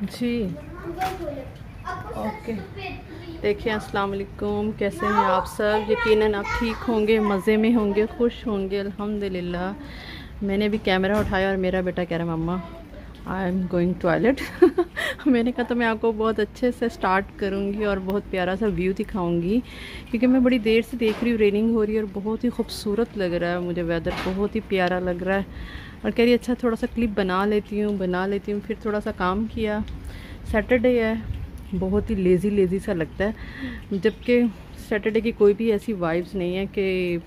जी okay. देखिए अस्सलाम वालेकुम, कैसे हैं आप सब? यकीनन आप ठीक होंगे, मज़े में होंगे, खुश होंगे अल्हम्दुलिल्लाह। मैंने भी कैमरा उठाया और मेरा बेटा कह रहा मम्मा आई एम गोइंग टॉयलेट। मैंने कहा तो मैं आपको बहुत अच्छे से स्टार्ट करूँगी और बहुत प्यारा सा व्यू दिखाऊँगी, क्योंकि मैं बड़ी देर से देख रही हूँ, रेनिंग हो रही है और बहुत ही खूबसूरत लग रहा है मुझे, वेदर बहुत ही प्यारा लग रहा है। और कह रही अच्छा थोड़ा सा क्लिप बना लेती हूँ। फिर थोड़ा सा काम किया। सैटरडे है, बहुत ही लेज़ी सा लगता है, जबकि सैटरडे की कोई भी ऐसी वाइब्स नहीं है कि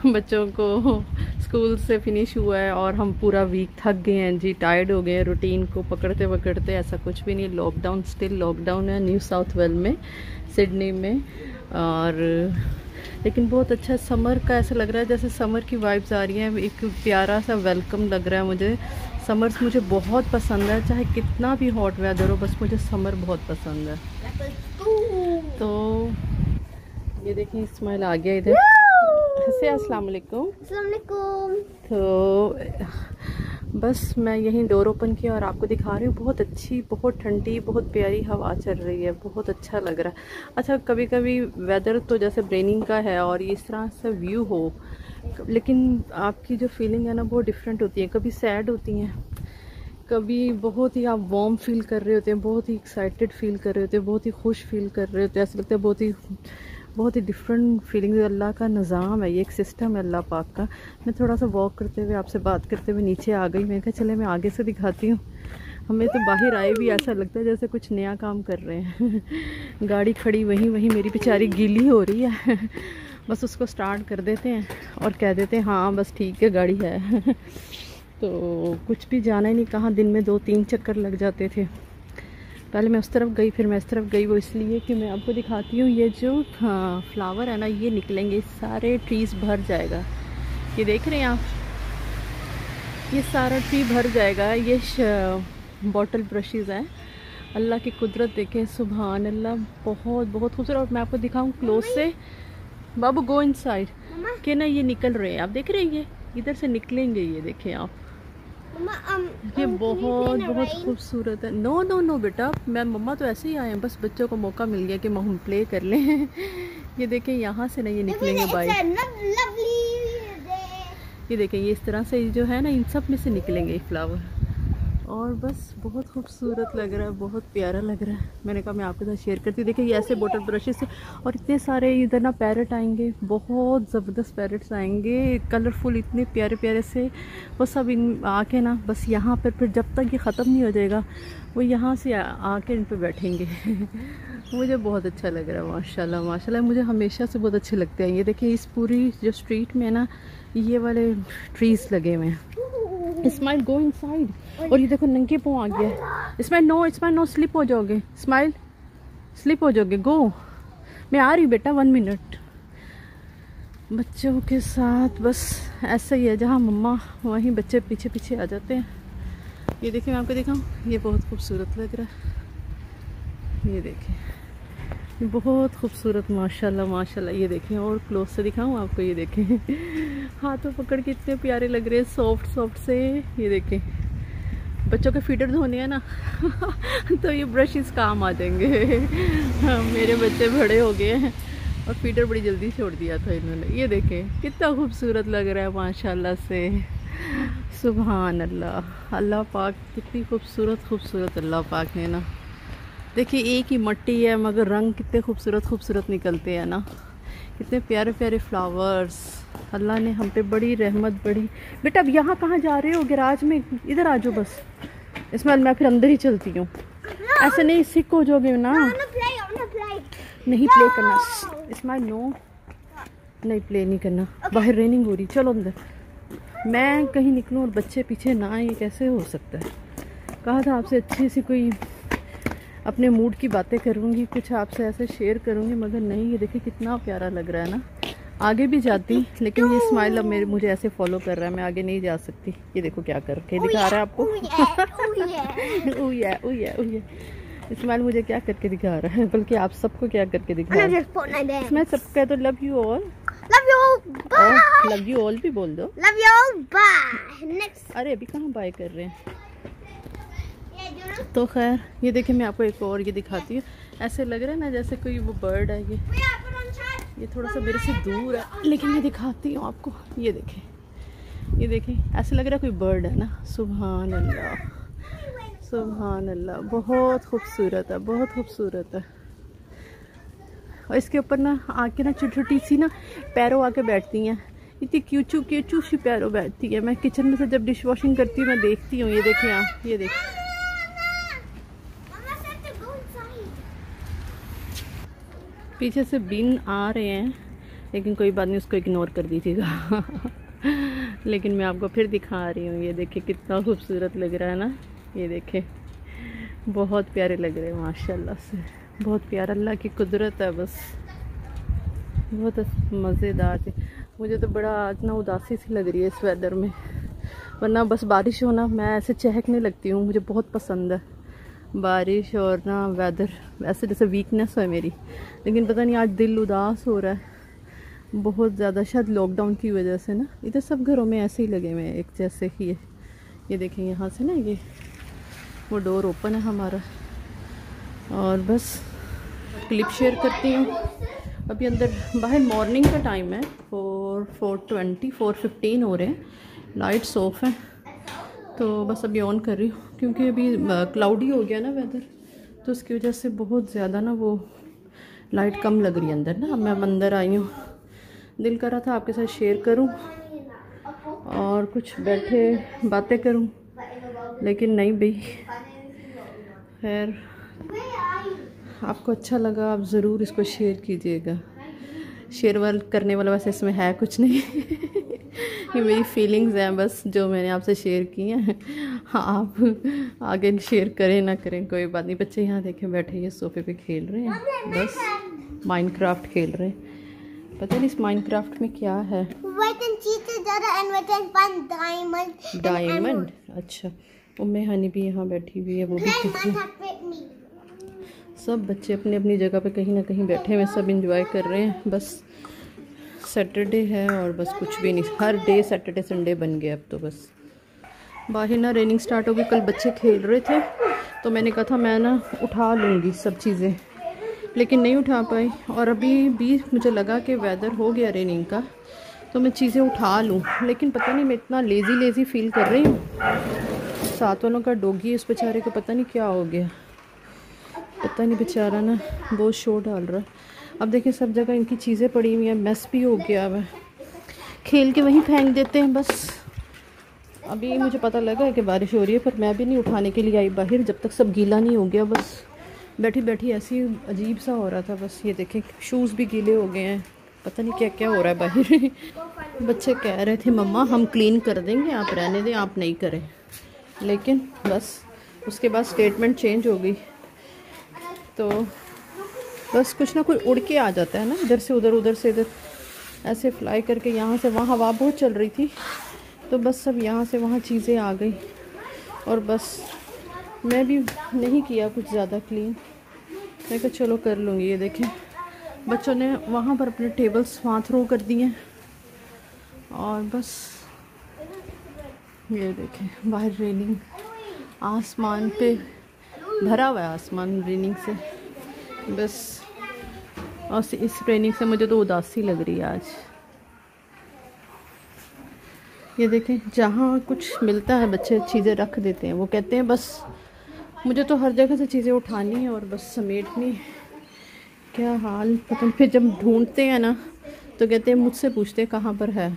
बच्चों को स्कूल से फिनिश हुआ है और हम पूरा वीक थक गए हैं जी, टायर्ड हो गए हैं रूटीन को पकड़ते पकड़ते। ऐसा कुछ भी नहीं। लॉकडाउन स्टिल लॉकडाउन है न्यू साउथ वेल्स में, सिडनी में। और लेकिन बहुत अच्छा समर का ऐसा लग रहा है जैसे समर की वाइब्स आ रही हैं। एक प्यारा सा वेलकम लग रहा है मुझे। समर्स मुझे बहुत पसंद है, चाहे कितना भी हॉट वेदर हो, बस मुझे समर बहुत पसंद है। तो ये देखिए इस्माइल आ गया इधर से। अस्सलाम वालेकुम। तो बस मैं यहीं डोर ओपन किया और आपको दिखा रही हूँ। बहुत अच्छी, बहुत ठंडी, बहुत प्यारी हवा चल रही है, बहुत अच्छा लग रहा है। अच्छा कभी कभी वेदर तो जैसे रेनिंग का है और इस तरह से व्यू हो, लेकिन आपकी जो फीलिंग है ना बहुत डिफरेंट होती है। कभी सैड होती हैं, कभी बहुत ही आप वार्म फील कर रहे होते हैं, बहुत ही एक्साइटेड फील कर रहे होते हैं, बहुत ही खुश फील कर रहे होते हैं। ऐसा लगता है बहुत ही डिफरेंट फीलिंग्स। अल्लाह का निज़ाम है, ये एक सिस्टम है अल्लाह पाक का। मैं थोड़ा सा वॉक करते हुए आपसे बात करते हुए नीचे आ गई। मैं कहा चले मैं आगे से दिखाती हूँ। हमें तो बाहर आए भी ऐसा लगता है जैसे कुछ नया काम कर रहे हैं। गाड़ी खड़ी वहीं मेरी बेचारी गीली हो रही है। बस उसको स्टार्ट कर देते हैं और कह देते हैं हाँ बस ठीक है गाड़ी है। तो कुछ भी जाना ही नहीं कहाँ, दिन में 2-3 चक्कर लग जाते थे। पहले मैं उस तरफ गई, फिर मैं इस तरफ गई। वो इसलिए कि मैं आपको दिखाती हूँ ये जो फ्लावर है ना, ये निकलेंगे, सारे ट्रीज़ भर जाएगा। ये देख रहे हैं आप, ये सारा ट्री भर जाएगा। ये बॉटल ब्रशेज़ हैं। अल्लाह की कुदरत देखें, सुभान अल्लाह, बहुत बहुत खूबसूरत। और मैं आपको दिखाऊँ क्लोज से। बाबू गो इनसाइड के ना, ये निकल रहे हैं, आप देख रहे हैं, ये इधर से निकलेंगे। ये देखें आप, ये बहुत बहुत खूबसूरत है। नो नो नो बेटा, मैं मम्मा तो ऐसे ही आए हैं, बस बच्चों को मौका मिल गया कि हम प्ले कर लें। ये देखें यहाँ से ना ये निकलेंगे बाइक। ये देखें ये इस तरह से जो है ना, इन सब में से निकलेंगे फ्लावर। और बस बहुत खूबसूरत लग रहा है, बहुत प्यारा लग रहा है। मैंने कहा मैं आपके साथ शेयर करती हूँ। देखिए ये ऐसे बॉटल ब्रशेस से, और इतने सारे इधर ना पैरट आएंगे, बहुत ज़बरदस्त पैरट्स आएंगे, कलरफुल, इतने प्यारे प्यारे से। वो सब इन आके ना बस यहाँ पर, फिर जब तक ये ख़त्म नहीं हो जाएगा वो यहाँ से आके इन पर बैठेंगे। मुझे बहुत अच्छा लग रहा है, माशाल्लाह माशाल्लाह। मुझे हमेशा से बहुत अच्छे लगते हैं ये। देखिए इस पूरी जो स्ट्रीट में ना ये वाले ट्रीज़ लगे हुए हैं। Smile go inside. और ये देखो नंगे पाँव आ गया। स्माइल नो स्लिप हो जाओगे, स्माइल स्लिप हो जाओगे। गो, मैं आ रही हूँ बेटा, 1 मिनट। बच्चों के साथ बस ऐसा ही है, जहाँ मम्मा वहीं बच्चे पीछे पीछे आ जाते हैं। ये देखिए मैं आपको दिखाऊँ, ये बहुत खूबसूरत लग रहा है। ये देखिए ये बहुत खूबसूरत, माशाल्लाह माशाल्लाह। ये देखें और क्लोज से दिखाऊं आपको, ये देखें हाथों पकड़ के इतने प्यारे लग रहे हैं, सॉफ्ट सॉफ्ट से। ये देखें बच्चों के फीडर धोने हैं ना तो ये ब्रशेस काम आ जाएंगे। मेरे बच्चे बड़े हो गए हैं और फीडर बड़ी जल्दी छोड़ दिया था इन्होंने। ये देखें कितना खूबसूरत लग रहा है माशाल्लाह से, सुभान अल्लाह। अल्लाह पाक कितनी खूबसूरत अल्लाह पाक ने ना। देखिए एक ही मिट्टी है मगर रंग कितने खूबसूरत निकलते हैं ना, कितने प्यारे प्यारे फ्लावर्स। अल्लाह ने हम पे बड़ी रहमत बड़ी। बेटा अब यहाँ कहाँ जा रहे हो, गैराज में इधर आ जाओ बस। इसमें मैं फिर अंदर ही चलती हूँ, ऐसे नहीं सिक हो जाओगे ना। नहीं प्ले करना इसमें, नो नहीं प्ले नहीं करना। बाहर रेनिंग हो रही, चलो अंदर। मैं कहीं निकलूँ और बच्चे पीछे ना आए, ये कैसे हो सकता है? कहा था आपसे अच्छी सी कोई अपने मूड की बातें करूँगी, कुछ आपसे ऐसे शेयर करूँगी, मगर नहीं। ये देखिए कितना प्यारा लग रहा है ना। आगे भी जाती, लेकिन ये स्माइल अब मुझे ऐसे फॉलो कर रहा है, मैं आगे नहीं जा सकती। ये देखो क्या करके दिखा रहा है आपको। स्माइल मुझे क्या करके दिखा रहा है, बल्कि आप सबको क्या करके दिखा रहा है। मैं सबका तो love you all, love you all भी बोल दो। Love you bye. नेक्स्ट। अरे अभी कहाँ बाय कर रहे हैं? तो खैर ये देखिए, मैं आपको एक और ये दिखाती हूँ। ऐसे लग रहा है ना जैसे कोई वो बर्ड है। ये थोड़ा सा मेरे से दूर है, लेकिन मैं दिखाती हूँ आपको। ये देखें, ऐसे लग रहा है कोई बर्ड है ना। सुभान अल्लाह, सुभान अल्लाह, बहुत खूबसूरत है, बहुत खूबसूरत है। और इसके ऊपर ना आके ना छोटी छोटी सी ना पैरों आके बैठती हैं। इतनी क्यूचू सी पैरों बैठती है। मैं किचन में से जब डिश वॉशिंग करती हूँ मैं देखती हूँ। ये देखिए आप, ये देखिए। पीछे से बिन आ रहे हैं, लेकिन कोई बात नहीं, उसको इग्नोर कर दीजिएगा। लेकिन मैं आपको फिर दिखा रही हूँ। ये देखिए कितना खूबसूरत लग रहा है ना। ये देखें, बहुत प्यारे लग रहे हैं माशाल्लाह से, बहुत प्यारा। अल्लाह की कुदरत है बस, बहुत मज़ेदार थी। मुझे तो बड़ा आज ना उदासी सी लग रही है इस वेदर में, वरना बस बारिश होना मैं ऐसे चहकने लगती हूँ। मुझे बहुत पसंद है बारिश और ना वेदर, ऐसे जैसे वीकनेस है मेरी। लेकिन पता नहीं आज दिल उदास हो रहा है बहुत ज़्यादा, शायद लॉकडाउन की वजह से ना। इधर सब घरों में ऐसे ही लगे हुए हैं एक जैसे ही। ये देखें यहाँ से ना, ये वो डोर ओपन है हमारा। और बस क्लिप शेयर करती हूँ। अभी अंदर बाहर मॉर्निंग का टाइम है, 4:15 हो रहे हैं। लाइट्स ऑफ हैं, तो बस अभी ऑन कर रही हूँ क्योंकि अभी क्लाउडी हो गया ना वेदर, तो उसकी वजह से बहुत ज़्यादा ना वो लाइट कम लग रही है अंदर ना। अब मैं अंदर आई हूँ, दिल कर रहा था आपके साथ शेयर करूँ और कुछ बैठे बातें करूँ, लेकिन नहीं भाई। खैर, आपको अच्छा लगा आप ज़रूर इसको शेयर कीजिएगा। शेयर करने वाला वैसे इसमें है कुछ नहीं। ये मेरी फीलिंग्स हैं बस, जो मैंने आपसे शेयर की हैं। हाँ, आप आगे शेयर करें ना करें कोई बात नहीं। बच्चे यहाँ देखें बैठे, ये सोफे पे खेल रहे हैं, बस माइनक्राफ्ट खेल रहे हैं। पता नहीं इस माइनक्राफ्ट में क्या है। डायमंड, अच्छा। उम्मे हनी भी यहाँ बैठी हुई है, वो भी सब बच्चे अपनी अपनी जगह पे कहीं ना कहीं बैठे हुए, सब इंजॉय कर रहे हैं। बस सैटरडे है और बस कुछ भी नहीं, हर डे सैटरडे संडे बन गया अब तो। बस बाहर ना रेनिंग स्टार्ट हो गई। कल बच्चे खेल रहे थे तो मैंने कहा था मैं ना उठा लूँगी सब चीज़ें, लेकिन नहीं उठा पाई। और अभी भी मुझे लगा कि वेदर हो गया रेनिंग का तो मैं चीज़ें उठा लूँ, लेकिन पता नहीं मैं इतना लेज़ी फील कर रही हूँ। साथ वालों का डॉगी, उस बेचारे को पता नहीं क्या हो गया, पता नहीं बेचारा ना बहुत शोर डाल रहा है। अब देखिए सब जगह इनकी चीज़ें पड़ी हुई हैं, मेस भी हो गया है, खेल के वहीं फेंक देते हैं बस। अभी मुझे पता लगा है कि बारिश हो रही है, पर मैं भी नहीं उठाने के लिए आई बाहर जब तक सब गीला नहीं हो गया। बस बैठी बैठी ऐसी अजीब सा हो रहा था। बस ये देखें शूज़ भी गीले हो गए हैं, पता नहीं क्या क्या हो रहा है बाहर। बच्चे कह रहे थे मम्मा हम क्लीन कर देंगे, आप रहने दें, आप नहीं करें। लेकिन बस उसके बाद स्टेटमेंट चेंज हो गई। तो बस कुछ ना कुछ उड़ के आ जाता है ना, इधर से उधर, उधर से इधर, ऐसे फ्लाई करके। यहाँ से वहाँ हवा बहुत चल रही थी तो बस सब यहाँ से वहाँ चीज़ें आ गई। और बस मैं भी नहीं किया कुछ ज़्यादा क्लीन, मैं कहा चलो कर लूँगी। ये देखें बच्चों ने वहाँ पर अपने टेबल्स वहाँ थ्रो कर दिए हैं। और बस ये देखें बाहर रेनिंग, आसमान पे भरा हुआ है आसमान रेनिंग से। बस और इस रेनिंग से मुझे तो उदासी लग रही है आज। ये देखें जहाँ कुछ मिलता है बच्चे चीज़ें रख देते हैं, वो कहते हैं बस मुझे तो हर जगह से चीज़ें उठानी है और बस समेटनी। क्या हाल पता नहीं। फिर जब ढूंढते हैं ना तो कहते हैं, मुझसे पूछते हैं कहाँ पर है।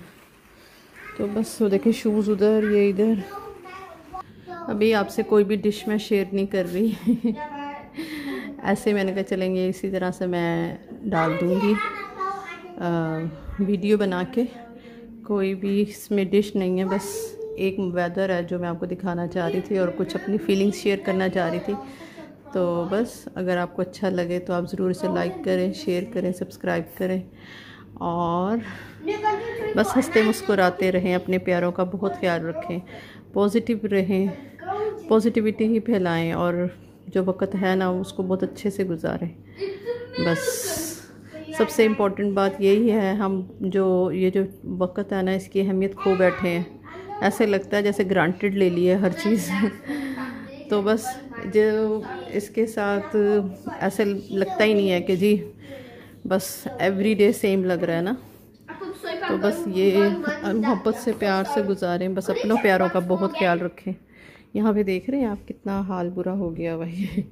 तो बस वो देखें शूज़ उधर, ये इधर। अभी आपसे कोई भी डिश मैं शेयर नहीं कर रही। ऐसे मैंने कहा चलेंगे इसी तरह से मैं डाल दूँगी वीडियो बना के। कोई भी इसमें डिश नहीं है, बस एक वेदर है जो मैं आपको दिखाना चाह रही थी और कुछ अपनी फीलिंग्स शेयर करना चाह रही थी। तो बस अगर आपको अच्छा लगे तो आप ज़रूर इसे लाइक करें, शेयर करें, सब्सक्राइब करें और बस हंसते मुस्कुराते रहें, अपने प्यारों का बहुत ख्याल रखें, पॉजिटिव रहें, पॉजिटिविटी ही फैलाएं और जो वक्त है ना उसको बहुत अच्छे से गुजारें। बस सबसे इम्पोर्टेंट बात यही है, हम ये जो वक्त है ना इसकी अहमियत खो बैठे हैं। ऐसे लगता है जैसे ग्रांटेड ले ली है हर चीज़। तो बस जो इसके साथ ऐसे लगता ही नहीं है कि जी बस एवरीडे सेम लग रहा है ना। तो बस ये मोहब्बत से प्यार से गुजारें, बस अपनों प्यारों का बहुत ख्याल रखें। यहाँ पे देख रहे हैं आप कितना हाल बुरा हो गया भाई।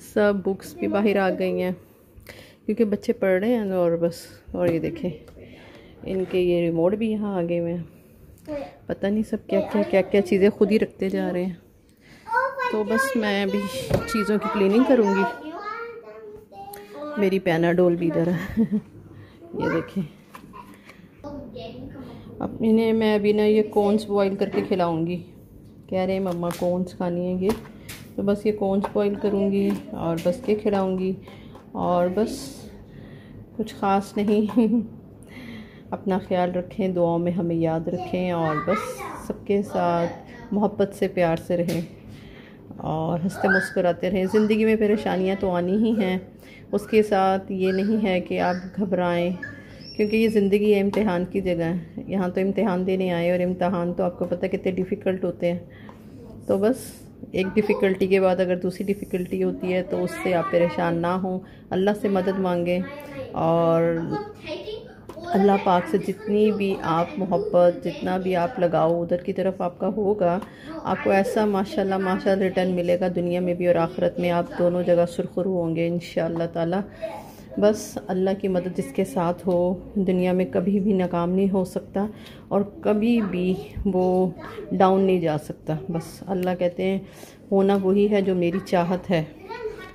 सब बुक्स भी बाहर आ गई हैं क्योंकि बच्चे पढ़ रहे हैं और बस। और ये देखें इनके ये रिमोट भी यहाँ आ गए हुए हैं, पता नहीं सब क्या क्या चीज़ें खुद ही रखते जा रहे हैं। तो बस मैं अभी चीज़ों की क्लीनिंग करूँगी। मेरी पैनाडोल भी इधर है। ये देखें अब इन्हें मैं अभी ना ये कॉर्न्स बॉईल करके खिलाऊंगी। कह रहे हैं मम्मा कॉर्न्स खानी है ये, तो बस ये कॉर्न्स बॉईल करूँगी और बस ये खिलाऊंगी और बस कुछ ख़ास नहीं। अपना ख्याल रखें, दुआओं में हमें याद रखें और बस सबके साथ मोहब्बत से प्यार से रहें और हंसते मुस्कुराते रहें। ज़िंदगी में परेशानियां तो आनी ही हैं, उसके साथ ये नहीं है कि आप घबराएं क्योंकि ये ज़िंदगी है, इम्तिहान की जगह है। यहाँ तो इम्तिहान देने आए और इम्तिहान तो आपको पता है कितने डिफ़िकल्ट होते हैं। तो बस एक डिफ़िकल्टी के बाद अगर दूसरी डिफ़िकल्टी होती है तो उससे आप परेशान ना हों, अल्लाह से मदद मांगें और अल्लाह पाक से जितनी भी आप मोहब्बत, जितना भी आप लगाओ उधर की तरफ आपका होगा, आपको ऐसा माशाल्लाह माशाल्लाह रिटर्न मिलेगा दुनिया में भी और आखिरत में। आप दोनों जगह सुरखरू होंगे इंशाअल्लाह ताला। बस अल्लाह की मदद जिसके साथ हो दुनिया में कभी भी नाकाम नहीं हो सकता और कभी भी वो डाउन नहीं जा सकता। बस अल्लाह कहते हैं होना वही है जो मेरी चाहत है।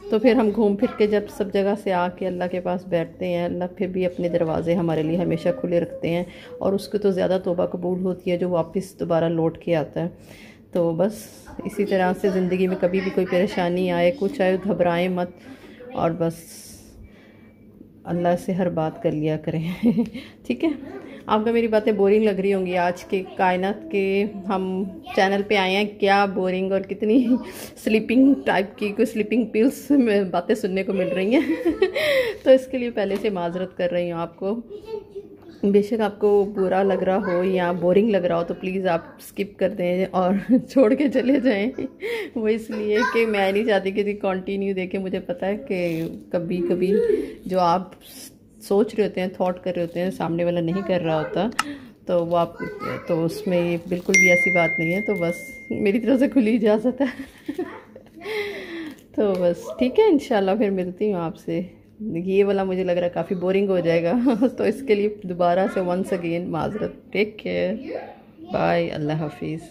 तो फिर हम घूम फिर के जब सब जगह से आके अल्लाह के पास बैठते हैं, अल्लाह फिर भी अपने दरवाज़े हमारे लिए हमेशा खुले रखते हैं और उसकी तो ज़्यादा तौबा कबूल होती है जो वापस दोबारा लौट के आता है। तो बस इसी तरह से ज़िंदगी में कभी भी कोई परेशानी आए, कुछ आए, घबराएं मत और बस अल्लाह से हर बात कर लिया करें। ठीक है, आपको मेरी बातें बोरिंग लग रही होंगी। आज के कायनात के हम चैनल पे आए हैं, क्या बोरिंग और कितनी स्लीपिंग टाइप की कोई स्लीपिंग पिल्स में बातें सुनने को मिल रही हैं। तो इसके लिए पहले से माजरत कर रही हूँ आपको। बेशक आपको बुरा लग रहा हो या बोरिंग लग रहा हो तो प्लीज़ आप स्किप कर दें और छोड़ के चले जाएं। वो इसलिए कि मैं नहीं चाहती कि कंटिन्यू देखें। मुझे पता है कि कभी कभी जो आप सोच रहे होते हैं, थॉट कर रहे होते हैं, सामने वाला नहीं कर रहा होता, तो वो आप तो उसमें बिल्कुल भी ऐसी बात नहीं है। तो बस मेरी तरफ से खुली इजाज़त है। तो बस ठीक है, इंशाल्लाह फिर मिलती हूँ आपसे। ये वाला मुझे लग रहा है काफ़ी बोरिंग हो जाएगा। तो इसके लिए दोबारा से वंस अगेन माजरत। टेक केयर, बाय, अल्लाह हाफिज़।